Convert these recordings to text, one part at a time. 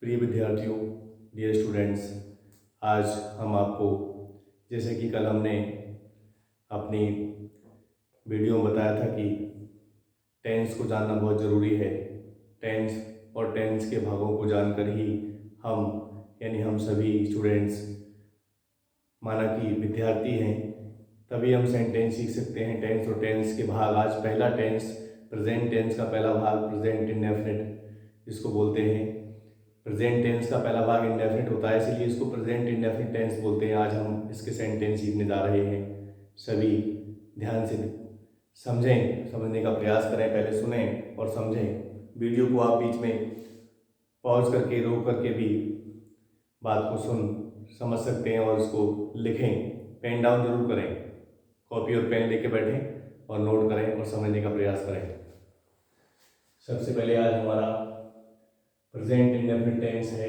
प्रिय विद्यार्थियों, dear students, आज हम आपको, जैसे कि कल हमने अपनी वीडियो में बताया था कि टेंस को जानना बहुत ज़रूरी है। टेंस और टेंस के भागों को जानकर ही हम सभी स्टूडेंट्स, माना कि विद्यार्थी हैं, तभी हम सेंटेंस सीख सकते हैं। टेंस और टेंस के भाग, आज पहला टेंस, प्रेजेंट टेंस का पहला भाग प्रेजेंट इंडेफिनिट जिसको बोलते हैं। प्रेजेंट टेंस का पहला भाग इंडेफिनिट होता है, इसलिए इसको प्रेजेंट इंडेफिनिट टेंस बोलते हैं। आज हम इसके सेंटेंस सीखने जा रहे हैं। सभी ध्यान से समझें, समझने का प्रयास करें, पहले सुने और समझें। वीडियो को आप बीच में पॉज करके, रोक करके भी बात को समझ सकते हैं और उसको लिखें। पेन डाउन जरूर करें, कॉपी और पेन लेके बैठें और नोट करें और समझने का प्रयास करें। सबसे पहले आज हमारा प्रेजेंट इंडेफिनिट टेंस है।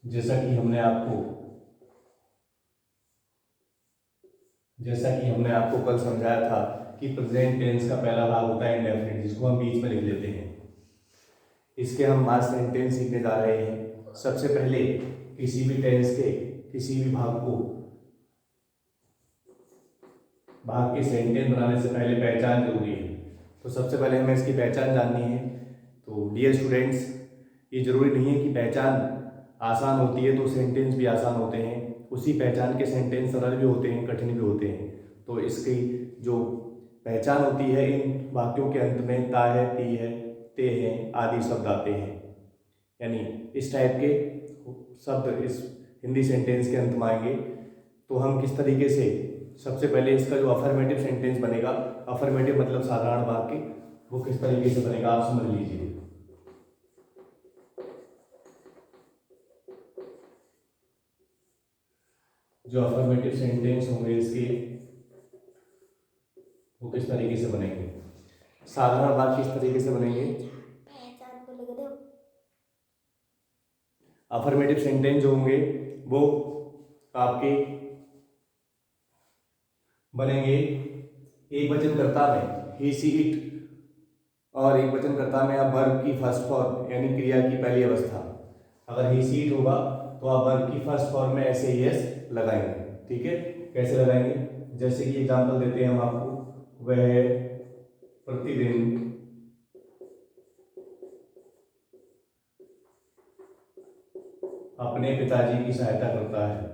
जैसा कि हमने आपको कल समझाया था कि प्रेजेंट टेंस का पहला भाग होता है इंडेफिनिट, जिसको हम बीच में लिख लेते हैं। इसके हम आज सेंटेंस सीखने जा रहे हैं। सबसे पहले किसी भी टेंस के किसी भी भाग के सेंटेंस बनाने से पहले पहचान जरूरी है। तो सबसे पहले हमें इसकी पहचान जाननी है। तो डियर स्टूडेंट्स, ये जरूरी नहीं है कि पहचान आसान होती है तो सेंटेंस भी आसान होते हैं। उसी पहचान के सेंटेंस सरल भी होते हैं, कठिन भी होते हैं। तो इसकी जो पहचान होती है, इन वाक्यों के अंत में ता है, ती है, ते हैं आदि शब्द आते हैं। यानी इस टाइप के शब्द इस हिंदी सेंटेंस के अंत में आएंगे। तो हम किस तरीके से, सबसे पहले इसका जो अफर्मेटिव सेंटेंस बनेगा, अफर्मेटिव मतलब साधारण वाक्य, वो किस तरीके से बनेगा आप समझ लीजिए। जो अफर्मेटिव सेंटेंस होंगे इसके, वो किस तरीके से बनेंगे। साधारण वाक्य किस तरीके से बनेंगे। अफर्मेटिव सेंटेंस जो होंगे वो आपके बनेंगे एक वचनकर्ता में, ही सी इट, और एक वचनकर्ता में आप वर्ब की फर्स्ट फॉर्म यानी क्रिया की पहली अवस्था। अगर ही सी इट होगा तो आप वर्ब की फर्स्ट फॉर्म में ऐसे ही एस लगाएंगे। ठीक है, कैसे लगाएंगे, जैसे कि एग्जांपल देते हैं हम आपको। वह प्रतिदिन अपने पिताजी की सहायता करता है।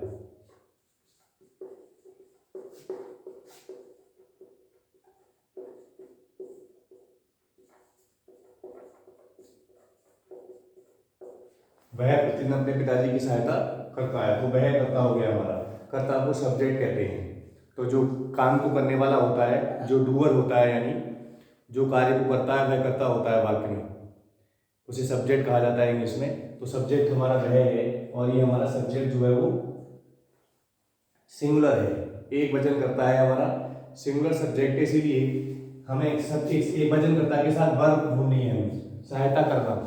वह प्रतिदिन अपने पिताजी की सहायता करता है। तो वह कर्ता हो गया हमारा। कर्ता को सब्जेक्ट कहते हैं। तो जो काम को करने वाला होता है, जो डूअर होता है, यानी जो कार्य को करता है, वह कर्ता होता है वाक्य में, उसे सब्जेक्ट कहा जाता है इंग्लिश में। तो सब्जेक्ट हमारा वह है, और ये हमारा सब्जेक्ट जो है वो सिंगुलर है, एक वचन करता है हमारा सिंगुलर सब्जेक्ट। इसीलिए हमें सब चीज एक वचन करता के साथ वर्ब ढूंढनी है। हमें सहायता करना,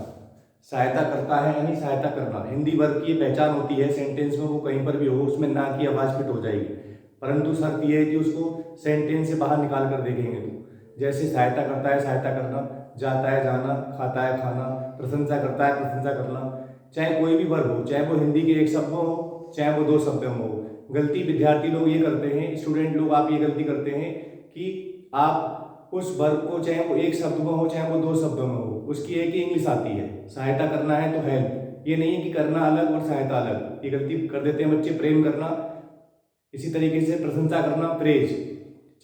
सहायता करता है यानी सहायता करना। हिंदी वर्ब की पहचान होती है सेंटेंस में, वो कहीं पर भी हो उसमें ना की आवाज फिट हो जाएगी, परंतु शर्त यह है कि उसको सेंटेंस से बाहर निकाल कर देखेंगे। तो जैसे सहायता करता है सहायता करना, जाता है जाना, खाता है खाना, प्रशंसा करता है प्रशंसा करना। चाहे कोई भी वर्ब हो, चाहे वो हिंदी के एक शब्द में हो, चाहे वो दो शब्द में हो। गलती विद्यार्थी लोग ये करते हैं, स्टूडेंट लोग आप ये गलती करते हैं कि आप उस वर्ब को, चाहे वो एक शब्द में हो चाहे वो दो शब्दों में हो, उसकी एक ही इंग्लिश आती है। सहायता करना है तो हेल्प, ये नहीं है कि करना अलग और सहायता अलग। ये गलती कर देते हैं बच्चे। प्रेम करना, इसी तरीके से प्रशंसा करना, प्रेज,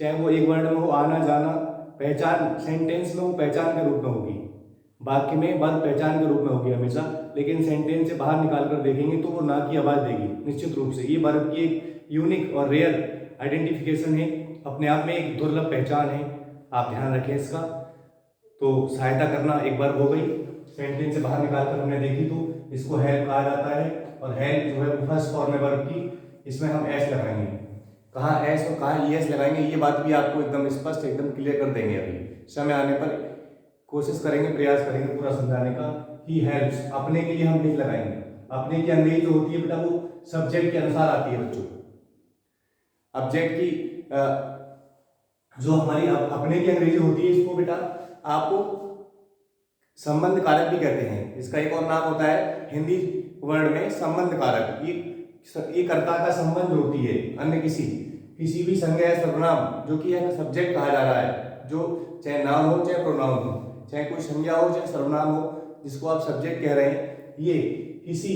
चाहे वो एक वर्ड में हो, आना जाना। पहचान सेंटेंस में वो पहचान के रूप में होगी, वाक्य में वर्ब पहचान के रूप में होगी हमेशा, लेकिन सेंटेंस से बाहर निकाल कर देखेंगे तो वो ना की आवाज देगी निश्चित रूप से। ये वर्ब की एक यूनिक और रेयर आइडेंटिफिकेशन है, अपने आप में एक दुर्लभ पहचान है, आप ध्यान रखें इसका। तो सहायता करना एक वर्ब हो गई, सेंटेंस से बाहर निकाल कर हमने देखी तो इसको हेल्प कहा जाता है। और हेल्प जो है फर्स्ट फॉर्म है वर्ब की, इसमें हम एस लगाएंगे। कहाँ एस और कहाँ ईएस लगाएंगे, ये बात भी आपको एकदम स्पष्ट, एकदम क्लियर कर देंगे। अभी समय आने पर कोशिश करेंगे, प्रयास करेंगे पूरा समझाने का। ही हेल्प्स, अपने के लिए हम लिख लगाएंगे। अपने की अंग्रेजी जो होती है बेटा वो सब्जेक्ट के अनुसार आती है बच्चों। ऑब्जेक्ट की जो हमारी अपने की अंग्रेजी होती है, इसको बेटा आपको संबंध कारक भी कहते हैं। इसका एक और नाम होता है हिंदी वर्ड में संबंध कारक। ये कर्ता का संबंध होती है अन्य किसी भी संज्ञा या सर्वनाम जो कि है सब्जेक्ट कहा जा रहा है, जो चाहे नाम हो चाहे प्रोनाउन हो, चाहे कोई संज्ञा हो चाहे सर्वनाम हो, जिसको आप सब्जेक्ट कह रहे हैं, ये किसी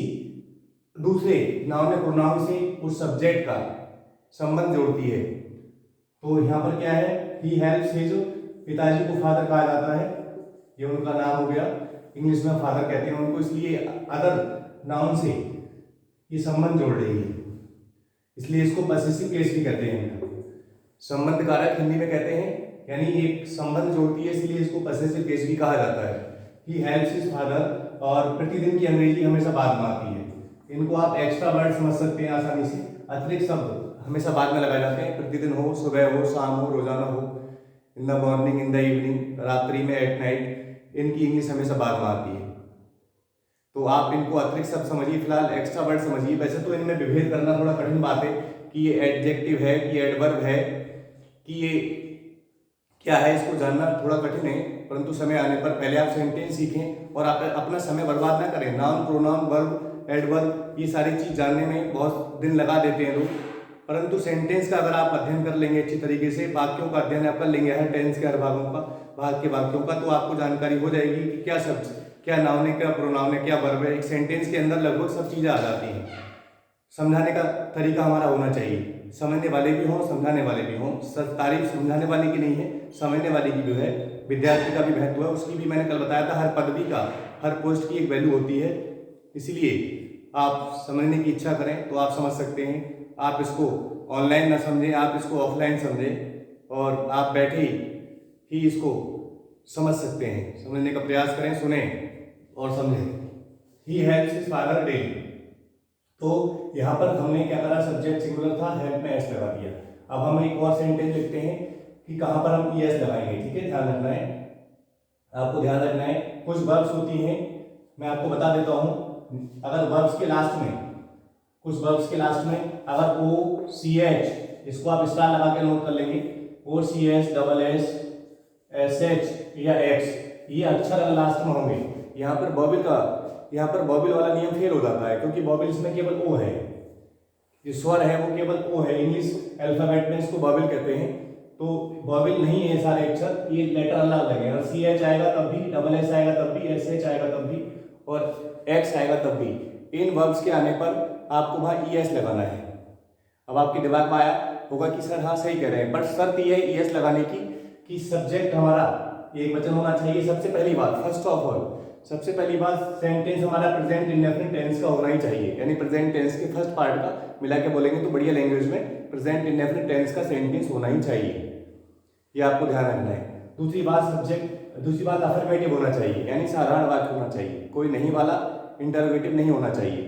दूसरे नाउन या प्रोनाउन से उस सब्जेक्ट का संबंध जोड़ती है। तो यहाँ पर क्या है, ही हेल्प्स हिज, पिताजी को फादर कहा जाता है, ये उनका नाम हो गया, इंग्लिश में फादर कहते हैं उनको, इसलिए अदर नाउन से ये संबंध जोड़ रही है, इसलिए इसको पॉसेसिव केस भी कहते हैं। संबंध कारक हिंदी में कहते हैं, यानी एक संबंध जोड़ती है, इसलिए इसको पॉसेसिव केस भी कहा जाता है। ही हेल्प्स हिज फादर, और प्रतिदिन की अंग्रेजी हमेशा बाद में आती है। इनको आप एक्स्ट्रा वर्ड समझ सकते हैं आसानी से, अतिरिक्त शब्द हमेशा बाद में लगाए जाते हैं। प्रतिदिन हो, सुबह हो, शाम हो, रोजाना हो, in the morning, in the evening, रात्रि में, एट नाइट, इनकी इंग्लिश हमेशा बाद में आती है। तो आप इनको अतिरिक्त शब्द समझिए, फिलहाल एक्स्ट्रा वर्ड समझिए। वैसे तो इनमें विभेद करना थोड़ा कठिन बात है कि ये एडजेक्टिव है कि एडवर्ब है कि ये क्या है, इसको जानना थोड़ा कठिन है, परंतु समय आने पर पहले आप सेंटेंस सीखें और आप अपना समय बर्बाद ना करें। नाउन, प्रोनाउन, वर्ब, एडवर्ब, ये सारी चीज जानने में बहुत दिन लगा देते हैं लोग, परंतु सेंटेंस का अगर आप अध्ययन कर लेंगे अच्छी तरीके से, वाक्यों का अध्ययन आप कर लेंगे, हर टेंस के हर भागों का, भाग के वाक्यों का, तो आपको जानकारी हो जाएगी कि क्या शब्द, क्या नाउन है, क्या प्रोनाउन है, क्या वर्ब है। एक सेंटेंस के अंदर लगभग सब चीजें आ जाती हैं। समझाने का तरीका हमारा होना चाहिए, समझने वाले भी हों, समझाने वाले भी हों। तारीफ समझाने वाले की नहीं है, समझने वाले की जो है, विद्यार्थी का भी महत्व है, उसकी भी मैंने कल बताया था। हर पदवी का, हर पोस्ट की एक वैल्यू होती है, इसलिए आप समझने की इच्छा करें तो आप समझ सकते हैं। आप इसको ऑनलाइन ना समझें, आप इसको ऑफलाइन समझें, और आप बैठे ही इसको समझ सकते हैं। समझने का प्रयास करें, सुने और समझें। He helps his father daily, तो यहाँ पर हमने क्या करा, सब्जेक्ट सिंगुलर था, हेल्प में एस लगा दिया। अब हम एक और सेंटेंस लिखते हैं कि कहाँ पर हम एस लगाएंगे, ठीक है, ध्यान रखना है, आपको ध्यान रखना है। कुछ वर्ब्स होती हैं, मैं आपको बता देता हूँ। अगर वर्ब्स के लास्ट में, कुछ वर्ब्स के लास्ट में अगर ओ सी एच, इसको आप स्टार लगा के नोट कर लेंगे, O C H, double S, S H या एक्स, ये अक्षर अगर लास्ट में होंगे, यहाँ पर बॉबिल वाला नियम फेल हो जाता है, क्योंकि बॉबिल इसमें केवल ओ है, जो स्वर है वो केवल ओ है। इंग्लिश अल्फाबेट में इसको बॉबिल कहते हैं, तो बॉबिल नहीं है सारे अक्षर, ये लेटर अलग अलग है। अगर सी एच आएगा तब भी, डबल एस आएगा तब भी, एस एच आएगा तब भी, और एक्स आएगा तब भी। इन वर्ब्स के आने पर आपको वहां ई एस लगाना है। अब आपके दिमाग में आया होगा कि सर हाँ सही कह रहे हैं, बट शर्त यह है ई एस लगाने की कि सब्जेक्ट हमारा एक वचन होना चाहिए। सबसे पहली बात, फर्स्ट ऑफ ऑल, सबसे पहली बात, सेंटेंस हमारा प्रेजेंट इंडेफिनिट टेंस का होना ही चाहिए, यानी प्रेजेंट टेंस के फर्स्ट पार्ट का मिला के बोलेंगे तो बढ़िया लैंग्वेज में प्रेजेंट इंडेफिनिट टेंस का सेंटेंस होना ही चाहिए, ये आपको ध्यान रखना है। दूसरी बात अफर्मेटिव होना चाहिए, यानी साधारण वाक्य होना चाहिए, कोई नहीं वाला, इंटरोगेटिव नहीं होना चाहिए।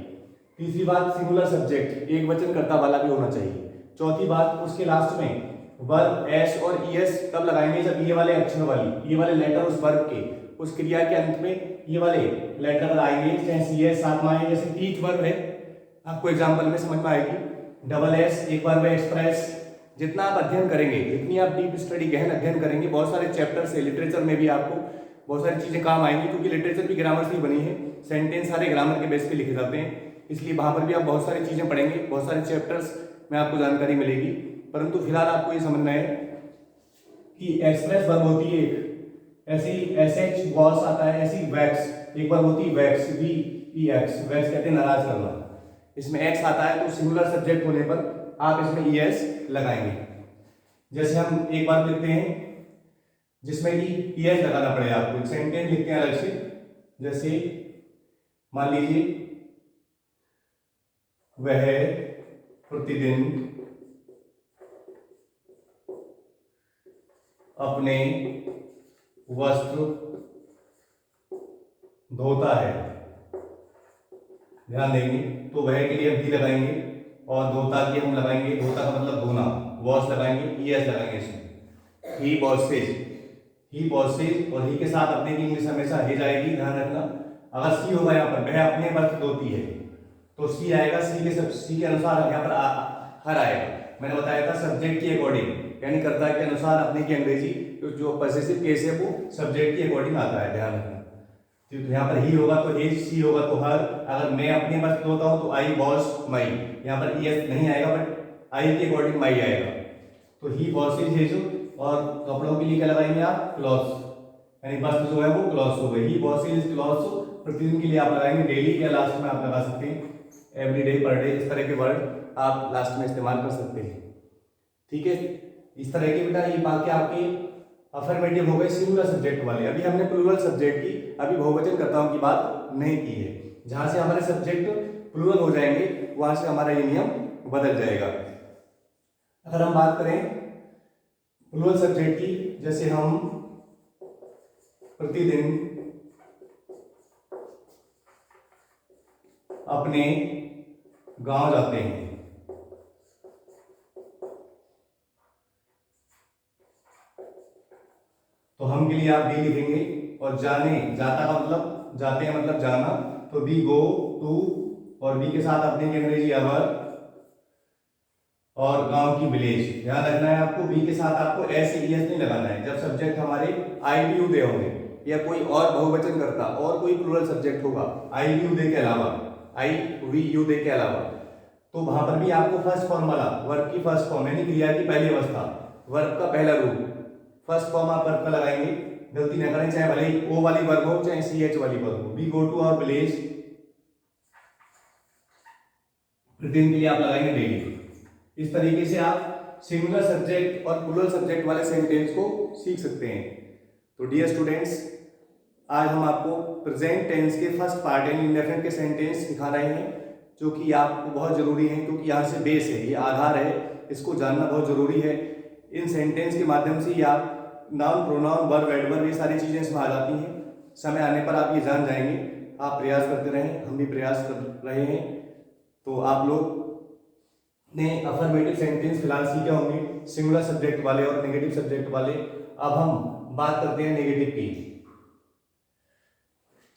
तीसरी बात, सिंगुलर सब्जेक्ट, एक वचन कर्ता वाला भी होना चाहिए। चौथी बात, उसके लास्ट में वर्ब एस और ई एस तब लगाएंगे जब ये वाले अक्षर वाली, ये वाले लेटर उस वर्ब के, उस क्रिया के अंत में ये वाले लेटर आएंगे, चाहे सी एस साथ में आए। जैसे टीच वर्ब है, आपको एग्जाम्पल में समझ में आएगी, डबल एस एक वर्ब है, एक्सप्रेस। जितना आप अध्ययन करेंगे, जितनी आप डीप स्टडी गहन अध्ययन करेंगे, बहुत सारे चैप्टर से, लिटरेचर में भी आपको बहुत सारी चीजें काम आएंगी, क्योंकि लिटरेचर भी ग्रामर से ही बनी है, सेंटेंस सारे ग्रामर के बेस पे लिखे जाते हैं, इसलिए वहां पर भी आप बहुत सारी चीजें पढ़ेंगे, बहुत सारे चैप्टर्स में आपको जानकारी मिलेगी। परंतु फिलहाल आपको ये समझना है कि एक्सप्रेस वर्ब होती है एक, ऐसी एस एच वॉस आता है, ऐसी वैक्स एक वर्ब होती है, wax, V E x, wax कहते हैं नाराज करना, इसमें एक्स आता है, तो सिंगुलर सब्जेक्ट होने पर आप इसमें ई एस लगाएंगे। जैसे हम एक बार लिखते हैं जिसमें कि ई एस लगाना पड़ेगा आपको, सेंटेंस लिखते हैं अलग से, जैसे मान लीजिए वह प्रतिदिन अपने वस्त्र धोता है, ध्यान देंगे, तो वह के लिए भी लगाएंगे और धोता के हम लगाएंगे, धोता का मतलब धोना, वॉश लगाएंगे, ई एस लगाएंगे इसमें। ही वॉशेज, और ही के साथ अपने की इंग्लिश हमेशा हे जाएगी, ध्यान रखना। अगर सी होगा यहाँ पर, वह अपने वस्त्र धोती है, तो सी आएगा, सी के अनुसार यहाँ पर हर आएगा। मैंने बताया था सब्जेक्ट की अकॉर्डिंग, यानी कर्ता के अनुसार अपने की अंग्रेजी जो पॉसेसिव केस है वो सब्जेक्ट की अकॉर्डिंग आता है, ध्यान रखना। तो यहाँ पर ही होगा तो हिज, सी होगा तो हर। अगर मैं अपने बस होता हूँ तो आई, वॉज, माई। यहाँ पर ईएस नहीं आएगा बट आई के अकॉर्डिंग माई आएगा। तो ही, वॉज, इज, हिज। और कपड़ों के लिए क्या लगाएंगे आप? क्लॉथ्स, यानी वस्त्र जो है वो क्लॉथ्स हो गए। ही, वॉज, इज, क्लॉथ्स। प्रतिदिन के लिए आप लगाएंगे डेली, या लास्ट में आप लगा सकते हैं एवरी डे, पर डे। इस तरह के वर्ड आप लास्ट में इस्तेमाल कर सकते हैं, ठीक है। इस तरह के बेटा ये बाकी आपके अफर्मेटिव हो गए सिंगुलर सब्जेक्ट वाले। अभी हमने प्लूरल सब्जेक्ट की, अभी बहुवचन कर्ताओं की बात नहीं की है। जहां से हमारे सब्जेक्ट प्लूरल हो जाएंगे वहां से हमारा ये नियम बदल जाएगा। अगर हम बात करें प्लूरल सब्जेक्ट की, जैसे हम प्रतिदिन अपने गांव जाते हैं, तो हम के लिए आप बी लिखेंगे। और जाने, जाता का मतलब, जाते हैं मतलब जाना, तो बी गो टू। और बी के साथ अपने की अंग्रेजी अवर, और गांव की विलेज। ध्यान रखना है आपको, बी के साथ आपको एस ई एस नहीं लगाना है। जब सब्जेक्ट हमारे आई वी यू दे होंगे या कोई और बहुवचन करता और कोई प्लूरल सब्जेक्ट होगा आई वी यू दे के अलावा, आई वी यू दे के अलावा, तो वहां पर भी आपको फर्स्ट फॉर्म वाला, वर्ब की फर्स्ट फॉर्म यानी क्रिया की पहली अवस्था, वर्ब का पहला रूप, फर्स्ट फॉर्म आप वर्ब का लगाएंगे। गलती न करें, चाहे भले ही ओ वाली वर्ब हो चाहे सी एच वाली वर्ब हो। We go to our village, प्रतिदिन के लिए आप लगाएंगे डेली। इस तरीके से आप सिंगुलर सब्जेक्ट और प्लूरल सब्जेक्ट वाले सेंटेंस को सीख सकते हैं। तो डियर स्टूडेंट्स, आज हम आपको प्रेजेंट टेंस के फर्स्ट पार्ट यानी इंडेफिनिट के सेंटेंस सिखा रहे हैं, जो कि आपको बहुत जरूरी है, क्योंकि यहाँ से बेस है, ये आधार है, इसको जानना बहुत जरूरी है। इन सेंटेंस के माध्यम से ही आप नाउन, प्रोनाउन, वर्ब, एडवर्ब, ये सारी चीजें इसमें आ जाती हैं। समय आने पर आप ये जान जाएंगे। आप प्रयास करते रहें, हम भी प्रयास कर रहे हैं। तो आप लोग ने अफर्मेटिव सेंटेंस फिलहाल सीखे होंगे, सिंगुलर सब्जेक्ट वाले और नेगेटिव सब्जेक्ट वाले। अब हम बात करते हैं नेगेटिव की।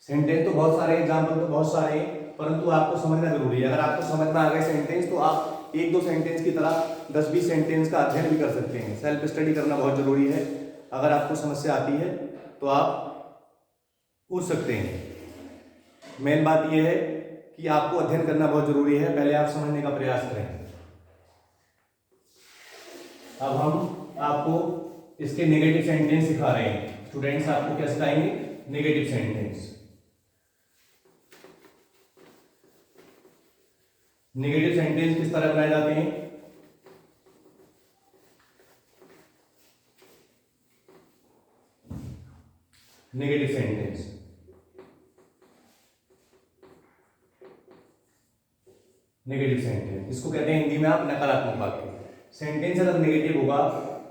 सेंटेंस तो बहुत सारे, एग्जाम्पल तो बहुत सारे हैं, परंतु आपको समझना जरूरी है। अगर आपको समझ में आ गए सेंटेंस तो आप एक दो सेंटेंस की तरह 10-20 सेंटेंस का अध्ययन भी कर सकते हैं। सेल्फ स्टडी करना बहुत जरूरी है। अगर आपको समस्या आती है तो आप पूछ सकते हैं। मेन बात यह है कि आपको अध्ययन करना बहुत जरूरी है, पहले आप समझने का प्रयास करें। अब हम आपको इसके नेगेटिव सेंटेंस सिखा रहे हैं। स्टूडेंट्स आपको क्या सिखाएंगे? Negative sentence. नेगेटिव सेंटेंस किस तरह बनाए जाते हैं? नेगेटिव सेंटेंस, नेगेटिव सेंटेंस इसको कहते हैं हिंदी में आप नकारात्मक वाक्य। सेंटेंस अगर नेगेटिव होगा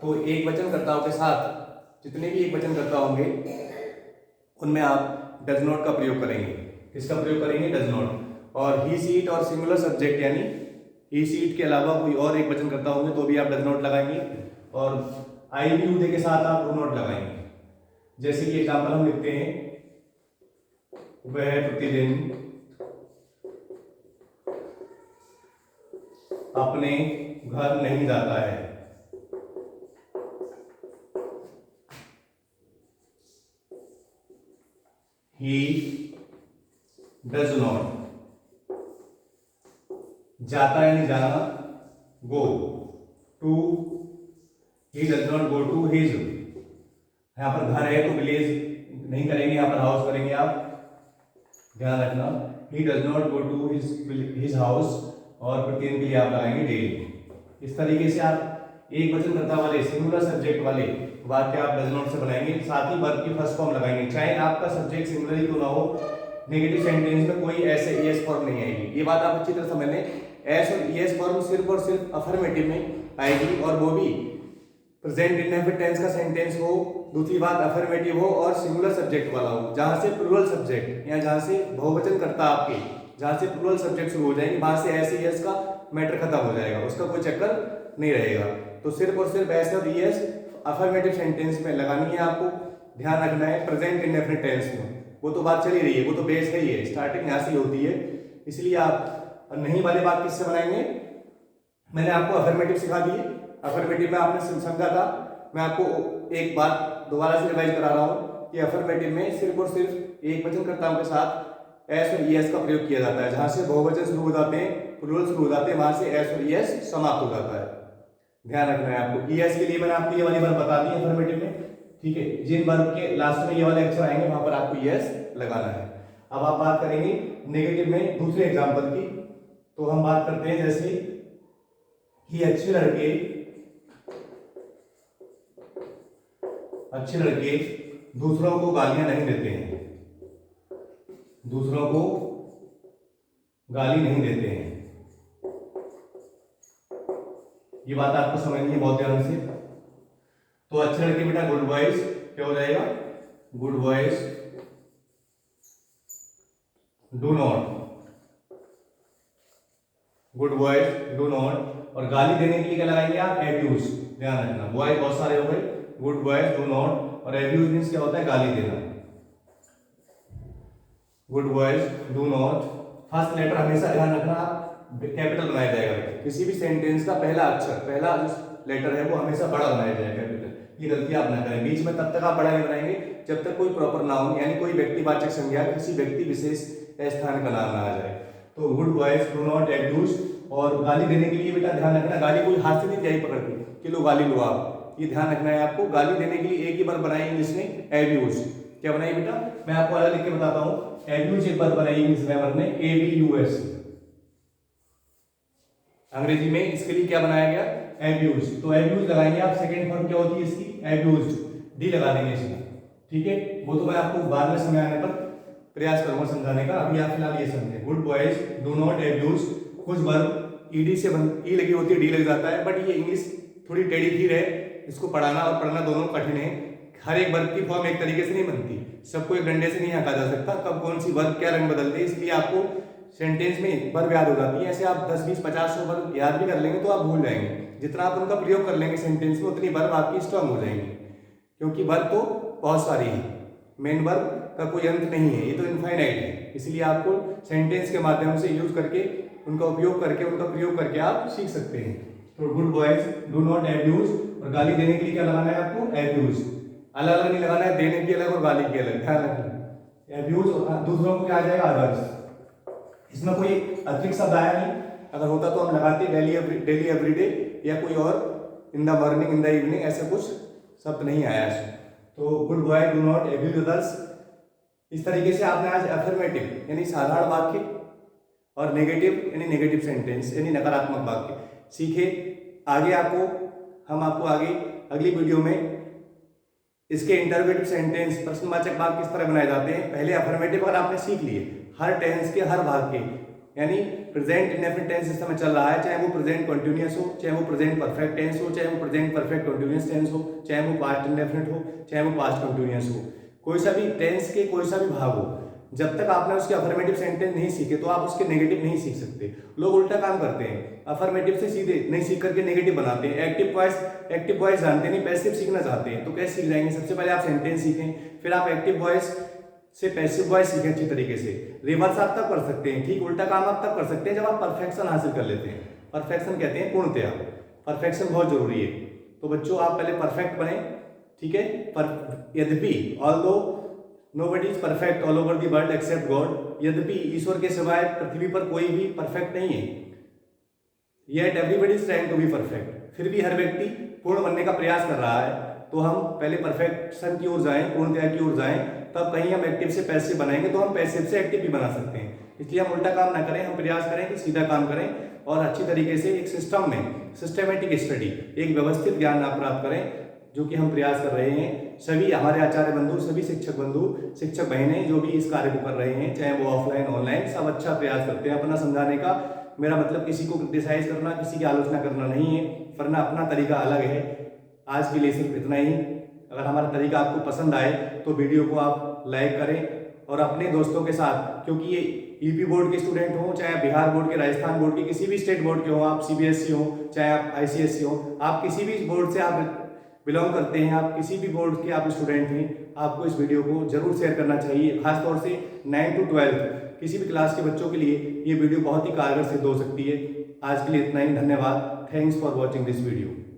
तो एक वचनकर्ताओं के साथ जितने भी एक वचनकर्ता होंगे उनमें आप डज नॉट का प्रयोग करेंगे। किसका प्रयोग करेंगे? Does not. और ही, सी, इट और सिंगुलर सब्जेक्ट यानी ही, सी, इट के अलावा कोई और एक वचनकर्ता होंगे तो भी आप डज नॉट लगाएंगे। और आई वी यू दे के साथ आप डू नॉट लगाएंगे। जैसे कि एग्जाम्पल हम लिखते हैं, वह प्रतिदिन अपने घर नहीं जाता है। He does not। जाता यानी जाना, go to। He does not go to his। यहां पर घर है तो विलेज नहीं करेंगे, यहां पर हाउस करेंगे आप, ध्यान रखना। He does not go to his house और प्रतिदिन के लिए आप लगाएंगे डेली। इस तरीके से आप एक वचनकर्ता वाले सिंगुलर सब्जेक्ट वाले वाक्य आप डज नॉट से बनाएंगे, साथ ही वर्ब की फर्स्ट फॉर्म लगाएंगे। चाहे आपका सब्जेक्ट सिंगुलर ही क्यों ना हो, नेगेटिव सेंटेंस में कोई ऐसे ईएस फॉर्म नहीं आएगी। ये बात आप अच्छी तरह समझ लें। एस और ईएस फॉर्म सिर्फ और सिर्फ अफर्मेटिव में आएगी, और वो भी प्रेजेंट इंडेफिनिट टेंस का सेंटेंस हो, दूसरी बात अफर्मेटिव हो और सिंगुलर सब्जेक्ट वाला हो। जहां से प्लूरल सब्जेक्ट या जहां से बहुवचन करता आपके, जहां से प्लूरल सब्जेक्ट शुरू हो जाएंगे, वहां से एस ईएस का मैटर खत्म हो जाएगा, उसका कोई चक्कर नहीं रहेगा। तो सिर्फ और सिर्फ एस और ईएस अफर्मेटिव सेंटेंस में लगानी है आपको, ध्यान रखना है। प्रेजेंट इंडेफिनिट टेंस में वो तो बात चली रही है, वो तो बेस है ही है, स्टार्टिंग यहाँ से होती है। इसलिए आप नहीं वाले बात किससे बनाएंगे? मैंने आपको अफर्मेटिव सिखा दिए। अफर्मेटिव में आपने समझा था। मैं आपको एक बात दोबारा से रिवाइज करा रहा हूँ कि अफर्मेटिव में सिर्फ और सिर्फ एक वचनकर्ताओं के साथ एस और ईएस का प्रयोग किया जाता है। जहां से बहुवचन शुरू हो जाते हैं, प्लूरल शुरू हो जाते हैं, वहां से एस और ईएस समाप्त हो जाता है। ध्यान रखना है आपको। ईएस के लिए मैंने आपको ये वाली बात बता दी अफर्मेटिव में, ठीक है। जिन वर्ब के लास्ट में ये वाले अक्षर आएंगे वहां पर आपको ईएस लगाना है। अब आप बात करेंगे नेगेटिव में दूसरे एग्जाम्पल की। तो हम बात करते हैं जैसे कि अच्छे लड़के दूसरों को गालियां नहीं देते हैं, दूसरों को गाली नहीं देते हैं। ये बात आपको समझनी है बहुत ध्यान से। तो अच्छे लड़के बेटा गुड बॉयज क्या हो जाएगा, good boys do not, good boys do not. और गाली देने के लिए क्या लगाएंगे आप, एब्यूज। ध्यान रखना, बॉयज बहुत सारे हो गए, गुड बॉयज डू नॉट, और एब्यूज मींस क्या होता है, गाली देना। Good boys do not. First letter हमेशा ध्यान रखना कैपिटल बनाया जाएगा। किसी भी सेंटेंस का पहला अक्षर, पहला जो लेटर है वो हमेशा बड़ा बनाया जाएगा, कैपिटल। ये गलती आप ना करें। बीच में तब तक आप बड़ा नहीं बनाएंगे जब तक कोई प्रॉपर नाउन यानी कोई व्यक्तिवाचक संज्ञा किसी व्यक्ति विशेष स्थान का नाम ना आ जाए। तो good boys do not abuse. और गाली देने के लिए बेटा ध्यान रखना, गाली कोई हाथ से नहीं दिया पकड़ के कि लो गाली लो आप, ये ध्यान रखना है आपको। गाली देने के लिए एक ही बार बनाई इंग्लिश में, एब्यूज। क्या बनाई बेटा, मैं आपको अलग लिख के बताता हूँ। एब्यूज एक बार बनाई इंग्लिश ग्रामर में, ABUS। अंग्रेजी में इसके लिए क्या बनाया गया, एब्यूज। तो एब्यूज लगाएंगे आप। सेकंड फॉर्म क्या होती है इसकी, एब्यूज, डी लगा देंगे इसमें, ठीक है। वो तो मैं आपको बाद में समझाने पर प्रयास करूंगा समझाने का, अभी आप फिलहाल ये समझे। Good boys do not abuse. कुछ वर्ब ईडी से ई लगी होती है, डी लग जाता है, बट ये इंग्लिश थोड़ी टेढ़ी खीर है, इसको पढ़ाना और पढ़ना दोनों कठिन है। हर एक वर्ब की फॉर्म एक तरीके से नहीं बनती, सबको एक डंडे से नहीं हाँका जा सकता, कब कौन सी वर्ब क्या रंग बदलते हैं। इसलिए आपको सेंटेंस में वर्ब याद हो जाती है। ऐसे आप 10, 20, 50 वर्ब याद भी कर लेंगे तो आप भूल जाएंगे। जितना आप उनका प्रयोग कर लेंगे सेंटेंस में उतनी वर्ब आपकी स्ट्रांग हो जाएंगी, क्योंकि वर्ब तो बहुत सारी है, मेन वर्ब का कोई अंत नहीं है, ये तो इनफाइनाइट है। इसलिए आपको सेंटेंस के माध्यम से यूज करके उनका उपयोग करके उनका प्रयोग करके आप सीख सकते हैं। तो good boys do not abuse. और गाली देने के लिए क्या लगाना है आपको, एब्यूज। अलग अलग नहीं लगाना है, देने की अलग और गाली की अलग, ध्यान रखना। एब्यूज और दूसरों को क्या आ जाएगा, अदर्स। इसमें कोई अतिरिक्त शब्द आया नहीं, अगर होता तो हम लगाते डेली एवरीडे या कोई और in the morning in the evening, ऐसा कुछ शब्द नहीं आया इसमें। तो good boy do not abuse others. इस तरीके से आपने आज अफर्मेटिव यानी साधारण वाक्य और नेगेटिव यानी नेगेटिव सेंटेंस यानी नकारात्मक वाक्य सीखे। आगे हम आपको आगे अगली वीडियो में इसके इंटरोगेटिव सेंटेंस प्रश्नवाचक वाक्य किस तरह बनाए जाते हैं। पहले अफर्मेटिव अगर आपने सीख लिए हर टेंस के हर भाग के, यानी प्रेजेंट इंडेफिनिट टेंस इस समय चल रहा है, चाहे वो प्रेजेंट कंटिन्यूअस हो, चाहे वो प्रेजेंट परफेक्ट टेंस हो, चाहे वो प्रेजेंट परफेक्ट कंटिन्यूअस टेंस हो, चाहे वो पास्ट इंडेफिनिट हो, चाहे वो पास्ट कंटिन्यूअस हो, कोई सा भी टेंस के कोई सा भी भाग हो, जब तक आपने उसके अफर्मेटिव सेंटेंस नहीं सीखे तो आप उसके नेगेटिव नहीं सीख सकते। लोग उल्टा काम करते हैं, अफर्मेटिव से सीधे नहीं सीख करके नेगेटिव बनाते हैं। एक्टिव वॉइस जानते नहीं, पैसिव सीखना चाहते हैं, तो कैसे सीख जाएंगे। सबसे पहले आप सेंटेंस सीखें, फिर आप एक्टिव वॉइस से पैसिव वॉइस सीखें अच्छी तरीके से। रिवर्स आप तब कर सकते हैं, ठीक उल्टा काम आप तब कर सकते हैं जब आप परफेक्शन हासिल कर लेते हैं। परफेक्शन कहते हैं पूर्णतया, परफेक्शन बहुत जरूरी है। तो बच्चों आप पहले परफेक्ट बने, ठीक है। पर यद्यपि although nobody is perfect all over the world accept God, यद्यपि ईश्वर के सिवाय पृथ्वी पर कोई भी परफेक्ट नहीं है, yet everybody is trying to be perfect, फिर भी हर व्यक्ति पूर्ण बनने का प्रयास कर रहा है। तो हम पहले परफेक्शन की ओर जाएं, पूर्णतया की ओर जाएं, तब कहीं हम एक्टिव से पैसिव बनाएंगे तो हम पैसिव से एक्टिव भी बना सकते हैं। इसलिए हम उल्टा काम ना करें, हम प्रयास करें कि सीधा काम करें और अच्छी तरीके से एक सिस्टम में सिस्टमेटिक स्टडी, एक व्यवस्थित ज्ञान आप प्राप्त करें, जो कि हम प्रयास कर रहे हैं। सभी हमारे आचार्य बंधु, सभी शिक्षक बंधु, शिक्षक बहनें जो भी इस कार्य को कर रहे हैं, चाहे वो ऑफलाइन ऑनलाइन, सब अच्छा प्रयास करते हैं अपना समझाने का। मेरा मतलब किसी को क्रिटिसाइज करना, किसी की आलोचना करना नहीं है, वरना अपना तरीका अलग है। आज के लिए सिर्फ इतना ही। अगर हमारा तरीका आपको पसंद आए तो वीडियो को आप लाइक करें और अपने दोस्तों के साथ, क्योंकि ये यूपी बोर्ड के स्टूडेंट हों, चाहे बिहार बोर्ड के, राजस्थान बोर्ड के, किसी भी स्टेट बोर्ड के हों, आप सीबीएसई हो, चाहे आप आईसीएसई हो, आप किसी भी बोर्ड से आप बिलोंग करते हैं, आप किसी भी बोर्ड के आप स्टूडेंट हैं, आपको इस वीडियो को जरूर शेयर करना चाहिए। खासतौर से 9 to 12 किसी भी क्लास के बच्चों के लिए ये वीडियो बहुत ही कारगर सिद्ध हो सकती है। आज के लिए इतना ही, धन्यवाद। Thanks for watching this video.